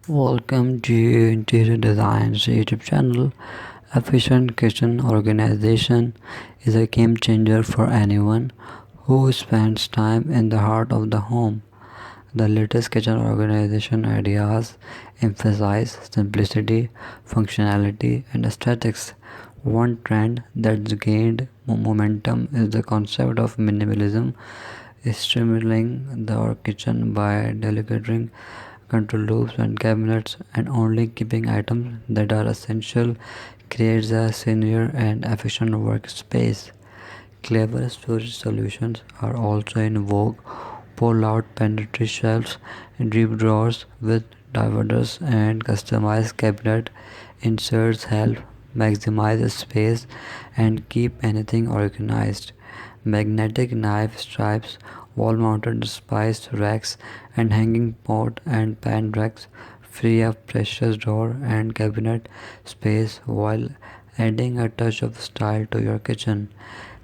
Welcome to Interior Design's YouTube channel. Efficient kitchen organization is a game changer for anyone who spends time in the heart of the home. The latest kitchen organization ideas emphasize simplicity, functionality, and aesthetics. One trend that's gained momentum is the concept of minimalism, streamlining the kitchen by delegating control loops and cabinets and only keeping items that are essential creates a senior and efficient workspace. Clever storage solutions are also in vogue. Pull-out pantry shelves, deep drawers with dividers, and customized cabinet inserts help maximize space and keep anything organized. Magnetic knife stripes, wall-mounted spice racks, and hanging pot and pan racks free up precious drawer and cabinet space while adding a touch of style to your kitchen.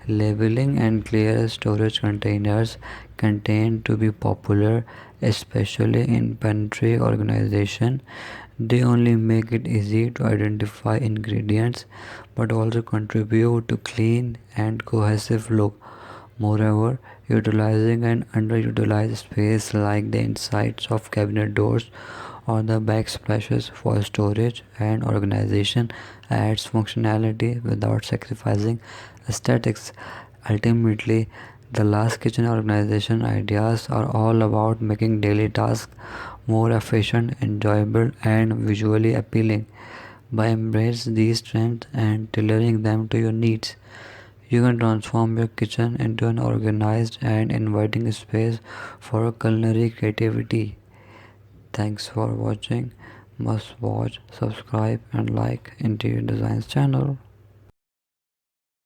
Labeling and clear storage containers continue to be popular, especially in pantry organization. They only make it easy to identify ingredients but also contribute to clean and cohesive look. Moreover, utilizing an underutilized space like the insides of cabinet doors or the backsplashes for storage and organization adds functionality without sacrificing aesthetics. Ultimately, the last kitchen organization ideas are all about making daily tasks more efficient, enjoyable, and visually appealing. By embracing these trends and tailoring them to your needs, you can transform your kitchen into an organized and inviting space for culinary creativity. Thanks for watching. Must watch, subscribe, and like Interior Designs channel.